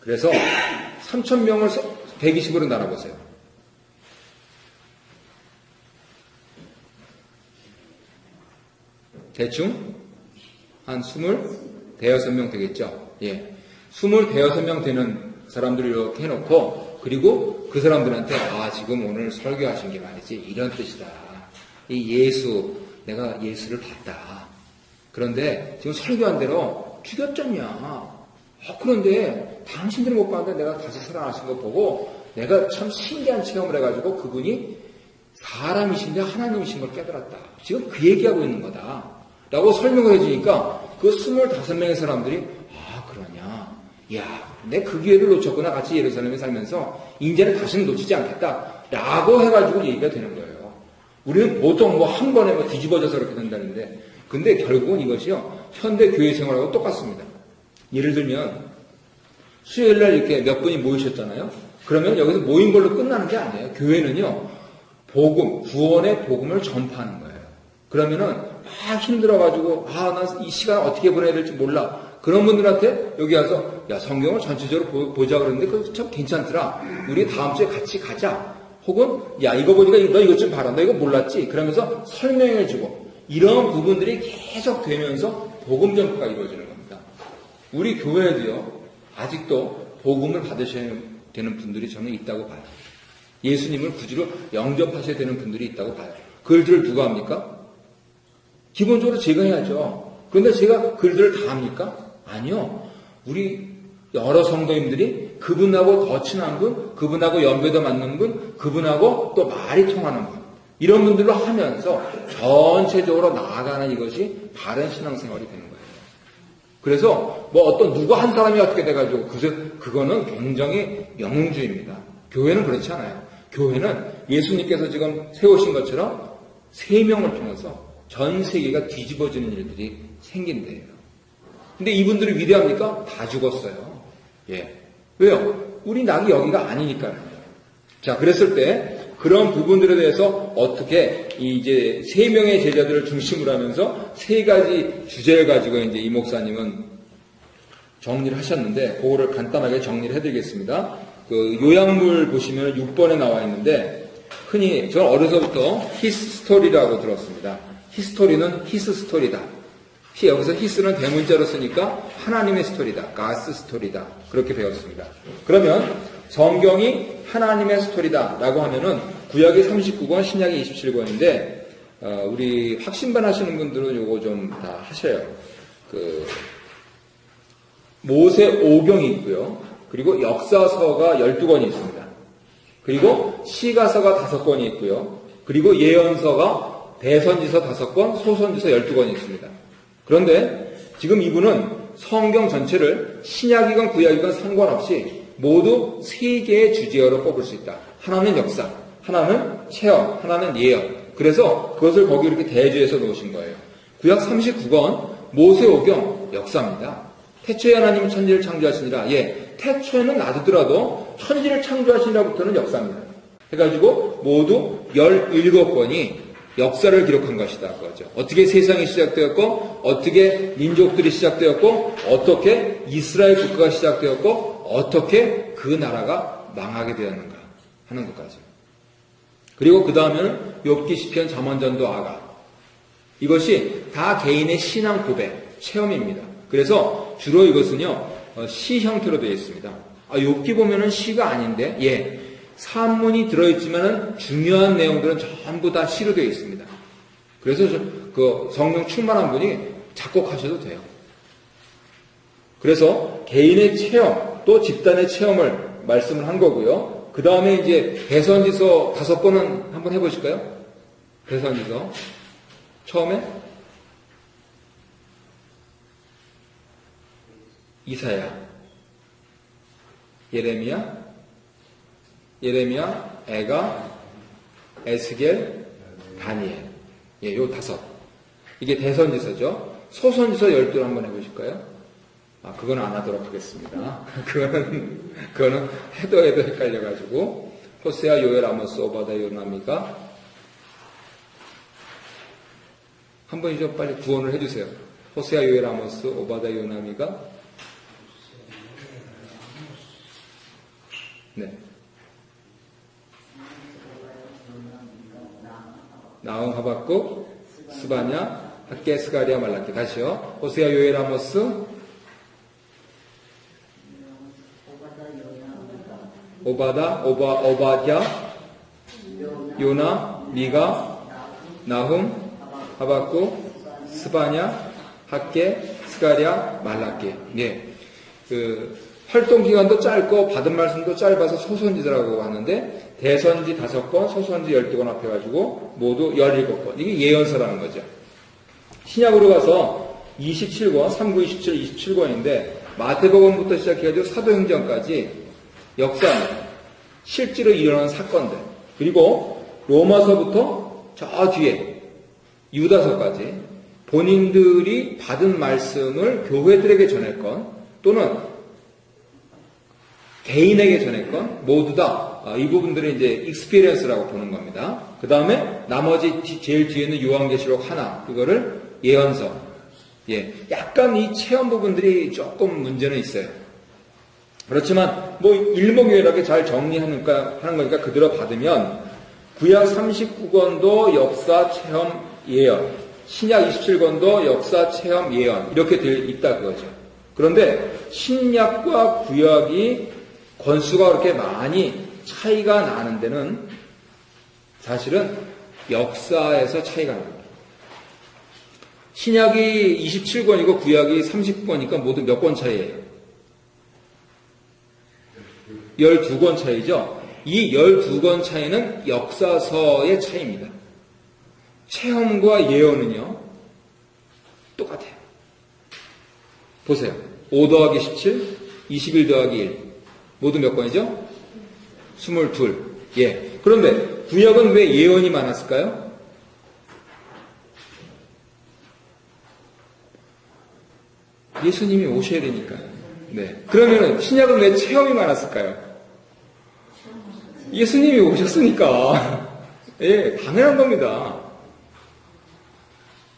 그래서 3,000명을 120으로 나눠보세요. 대충 한 26명 되겠죠. 예. 26명 되는 사람들을 이렇게 해놓고, 그리고 그 사람들한테, 지금 오늘 설교하신 게 말이지, 이런 뜻이다. 이 예수, 내가 예수를 봤다. 그런데 지금 설교한 대로 죽였잖냐. 그런데 당신들이 못 봤는데 내가 다시 살아나신 거 보고, 내가 참 신기한 체험을 해가지고 그분이 사람이신데 하나님이신 걸 깨달았다. 지금 그 얘기하고 있는 거다. 라고 설명을 해주니까 그 25명의 사람들이 그러냐. 내 그 기회를 놓쳤구나. 같이 예루살렘에 살면서 이제는 다시는 놓치지 않겠다. 라고 해가지고 얘기가 되는 거예요. 우리는 보통 한 번에 뒤집어져서 그렇게 된다는데, 근데 결국은 이것이요, 현대 교회 생활하고 똑같습니다. 예를 들면 수요일날 이렇게 몇 분이 모이셨잖아요. 그러면 여기서 모인 걸로 끝나는 게 아니에요. 교회는요, 복음, 구원의 복음을 전파하는 거예요. 그러면은 막 힘들어가지고 나 이 시간 어떻게 보내야 될지 몰라. 그런 분들한테 여기 와서 성경을 전체적으로 보자 그러는데 그거 참 괜찮더라. 우리 다음 주에 같이 가자. 혹은 이거 보니까 너 이것 좀 봐라. 너 이거 몰랐지? 그러면서 설명해주고, 이런 부분들이 계속 되면서 복음 전파가 이루어지는 겁니다. 우리 교회에도요, 아직도 복음을 받으셔야 되는 분들이 저는 있다고 봐요. 예수님을 구주로 영접하셔야 되는 분들이 있다고 봐요. 그 일들을 누가 합니까? 기본적으로 제가 해야죠. 그런데 제가 그 일들을 다 합니까? 아니요. 우리 여러 성도님들이 그분하고 더 친한 분, 그분하고 연배도 맞는 분, 그분하고 또 말이 통하는 분, 이런 분들로 하면서 전체적으로 나아가는 이것이 바른 신앙생활이 되는 거예요. 그래서 어떤 누구 한 사람이 어떻게 돼가지고 그거는 굉장히 영웅주의입니다. 교회는 그렇지 않아요. 교회는 예수님께서 지금 세우신 것처럼 3명을 통해서 전 세계가 뒤집어지는 일들이 생긴대요. 근데 이분들이 위대합니까? 다 죽었어요. 예. 왜요? 우리 낙이 여기가 아니니까요. 자, 그랬을 때 그런 부분들에 대해서 어떻게 이제 3명의 제자들을 중심으로 하면서 3가지 주제를 가지고 이제 이 목사님은 정리를 하셨는데, 그거를 간단하게 정리를 해드리겠습니다. 그 요약물 보시면 6번에 나와 있는데, 흔히 저는 어려서부터 히스 스토리라고 들었습니다. 히스토리는 히스 스토리다. 여기서 히스는 대문자로 쓰니까 하나님의 스토리다. God's 스토리다. 그렇게 배웠습니다. 그러면 성경이 하나님의 스토리다 라고 하면은 구약이 39권, 신약이 27권인데, 우리 확신반 하시는 분들은 요거 좀 다 하셔요. 모세 오경이 있고요. 그리고 역사서가 12권이 있습니다. 그리고 시가서가 5권이 있고요. 그리고 예언서가 대선지서 5권, 소선지서 12권이 있습니다. 그런데 지금 이분은 성경 전체를 신약이건 구약이건 상관없이 모두 3개의 주제어로 뽑을 수 있다. 하나는 역사, 하나는 체험, 하나는 예언. 그래서 그것을 거기 이렇게 대조해서 놓으신 거예요. 구약 39권 모세오경 역사입니다. 태초에 하나님이 천지를 창조하시니라. 태초에는 놔두더라도 천지를 창조하시니라부터는 역사입니다. 해가지고 모두 17권이 역사를 기록한 것이다. 그거죠. 어떻게 세상이 시작되었고, 어떻게 민족들이 시작되었고, 어떻게 이스라엘 국가가 시작되었고, 어떻게 그 나라가 망하게 되었는가 하는 것까지. 그리고 그 다음에는 욥기, 시편, 잠언, 전도, 아가. 이것이 다 개인의 신앙 고백, 체험입니다. 그래서 주로 이것은요, 시 형태로 되어 있습니다. 욥기 보면은 시가 아닌데, 산문이 들어있지만은 중요한 내용들은 전부 다 시로 되어 있습니다. 그래서 그 성경 충만한 분이 작곡하셔도 돼요. 그래서 개인의 체험, 또 집단의 체험을 말씀을 한 거고요. 그 다음에 이제 대선지서 5권은 한번 해보실까요? 대선지서. 처음에 이사야, 예레미야, 에가, 에스겔, 다니엘. 요 5. 이게 대선지서죠. 소선지서 12를 한번 해보실까요? 그건 안 하도록 하겠습니다. 그거는 해도 헷갈려가지고. 호세아, 요엘, 아모스, 오바다, 요나미가. 한번 이제 빨리 구원을 해주세요. 호세아, 요엘, 아모스, 오바다, 요나미가. 네. 나훔, 하박국, 스바냐, 학개, 스가랴, 말라키. 다시요. 호세아, 요엘, 아모스, 오바댜, 요나, 미가, 나훔, 하박국, 스바냐, 학개, 스가랴, 말라키. 예. 활동 기간도 짧고 받은 말씀도 짧아서 소선지라고 하는데 대선지 5번, 소선지 12권 합해가지고 모두 17권. 이게 예언서라는 거죠. 신약으로 가서 27권, 39, 27, 27권인데 마태복음부터 시작해가지고 사도행전까지 역사입니다. 실제로 일어난 사건들. 그리고 로마서부터 저 뒤에 유다서까지 본인들이 받은 말씀을 교회들에게 전했건 또는 개인에게 전했건 모두 다 이 부분들은 이제 익스피리언스라고 보는 겁니다. 그 다음에 나머지 제일 뒤에 있는 요한계시록 하나 그거를 예언서. 예, 약간 이 체험 부분들이 조금 문제는 있어요. 그렇지만 뭐 일목요연하게 잘 정리하는 거니까 그대로 받으면 구약 39권도 역사 체험 예언, 신약 27권도 역사 체험 예언 이렇게 되어 있다 그거죠. 그런데 신약과 구약이 권수가 그렇게 많이 차이가 나는 데는 사실은 역사에서 차이가 납니다. 신약이 27권이고 구약이 30권이니까 모두 몇 권 차이예요? 12권 차이죠. 이 12권 차이는 역사서의 차이입니다. 체험과 예언은요 똑같아요. 보세요. 5 더하기 17, 21 더하기 1 모두 몇 권이죠? 22. 예. 그런데 구약은 왜 예언이 많았을까요? 예수님이 오셔야 되니까요. 네. 그러면 신약은 왜 체험이 많았을까요? 예수님이 오셨으니까. 예, 당연한 겁니다.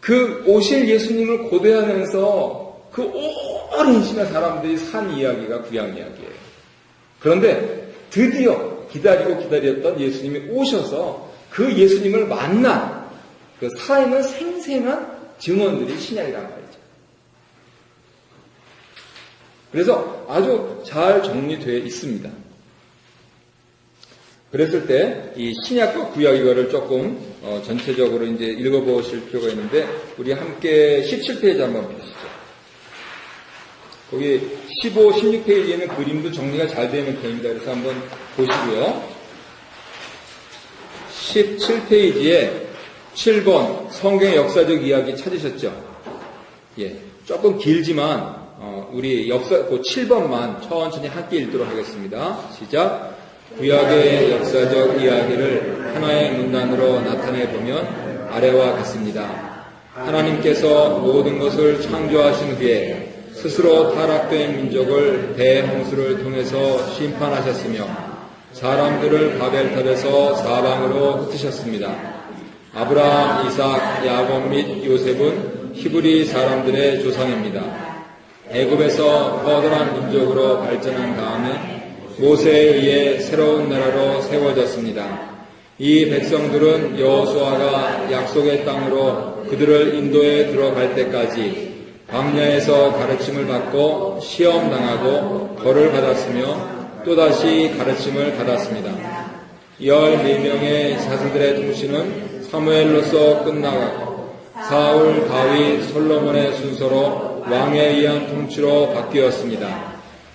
그 오실 예수님을 고대하면서 그 오랜 시간 사람들이 산 이야기가 구약 이야기예요. 그런데 드디어 기다렸던 예수님이 오셔서 그 예수님을 만난 그 살아있는 생생한 증언들이 신약이란 말이죠. 그래서 아주 잘 정리되어 있습니다. 그랬을 때 이 신약과 구약 이거를 조금 전체적으로 이제 읽어보실 필요가 있는데 우리 함께 17페이지 한번 보시죠. 거기 15, 16페이지에는 그림도 정리가 잘 되는 편입니다. 그래서 한번 보시고요. 17페이지에 7번 성경의 역사적 이야기 찾으셨죠? 예, 조금 길지만 우리 역사 그 7번만 천천히 함께 읽도록 하겠습니다. 시작. 구약의 역사적 이야기를 하나의 문단으로 나타내 보면 아래와 같습니다. 하나님께서 모든 것을 창조하신 후에 스스로 타락된 민족을 대홍수를 통해서 심판하셨으며 사람들을 바벨탑에서 사방으로 흩으셨습니다. 아브라함, 이삭, 야곱 및 요셉은 히브리 사람들의 조상입니다. 애굽에서 커다란 민족으로 발전한 다음에 모세에 의해 새로운 나라로 세워졌습니다. 이 백성들은 여호수아가 약속의 땅으로 그들을 인도에 들어갈 때까지 광야에서 가르침을 받고 시험당하고 벌을 받았으며 또다시 가르침을 받았습니다. 14명의 사슴들의 통치는 사무엘로서 끝나가고 사울, 다윗, 솔로몬의 순서로 왕에 의한 통치로 바뀌었습니다.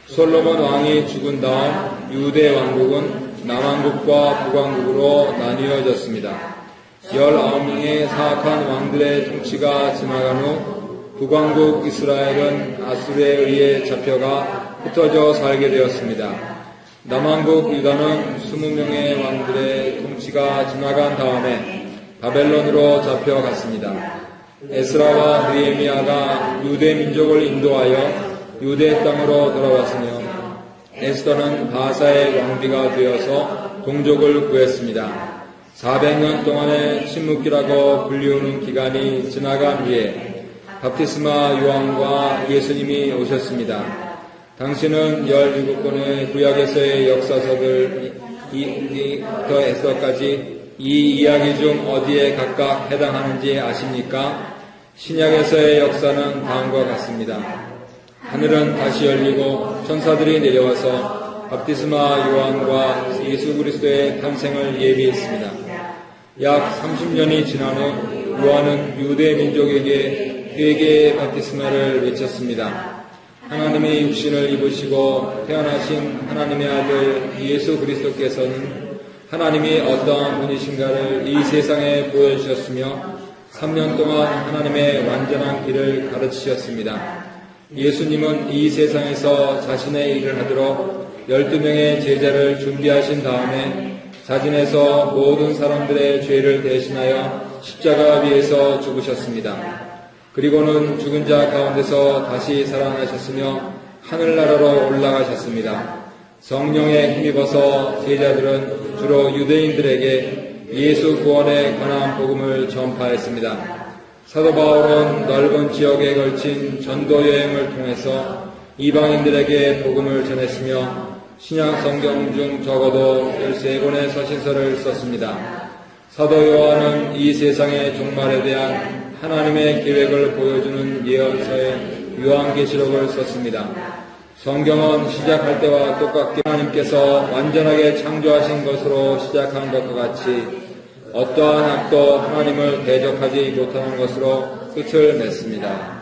솔로몬 왕이 죽은 다음 유대 왕국은 남왕국과 북왕국으로 나뉘어졌습니다. 19명의 사악한 왕들의 통치가 지나간 후 북왕국 이스라엘은 아수르에 의해 잡혀가 흩어져 살게 되었습니다. 남왕국 유다는 20명의 왕들의 통치가 지나간 다음에 바벨론으로 잡혀갔습니다. 에스라와 느헤미야가 유대 민족을 인도하여 유대 땅으로 돌아왔으며 에스더는 바사의 왕비가 되어서 동족을 구했습니다. 400년 동안의 침묵기라고 불리우는 기간이 지나간 후에 바티스마 요한과 예수님이 오셨습니다. 당신은 17권의 구약에서의 역사서들부터 이 이야기 중 어디에 각각 해당하는지 아십니까? 신약에서의 역사는 다음과 같습니다. 하늘은 다시 열리고 천사들이 내려와서 밥티스마 요한과 예수 그리스도의 탄생을 예비했습니다. 약 30년이 지난 후 요한은 유대 민족에게 회개의 밥티스마를 외쳤습니다. 하나님의 육신을 입으시고 태어나신 하나님의 아들 예수 그리스도께서는 하나님이 어떠한 분이신가를 이 세상에 보여주셨으며 3년 동안 하나님의 완전한 길을 가르치셨습니다. 예수님은 이 세상에서 자신의 일을 하도록 12명의 제자를 준비하신 다음에 자진해서 모든 사람들의 죄를 대신하여 십자가 위에서 죽으셨습니다. 그리고는 죽은 자 가운데서 다시 살아나셨으며 하늘나라로 올라가셨습니다. 성령에 힘입어서 제자들은 주로 유대인들에게 예수 구원에 관한 복음을 전파했습니다. 사도 바울은 넓은 지역에 걸친 전도 여행을 통해서 이방인들에게 복음을 전했으며 신약 성경 중 적어도 13권의 서신서를 썼습니다. 사도 요한은 이 세상의 종말에 대한 하나님의 계획을 보여주는 예언서의 요한계시록을 썼습니다. 성경은 시작할 때와 똑같게 하나님께서 완전하게 창조하신 것으로 시작한 것과 같이 어떠한 악도 하나님을 대적하지 못하는 것으로 끝을 맺습니다.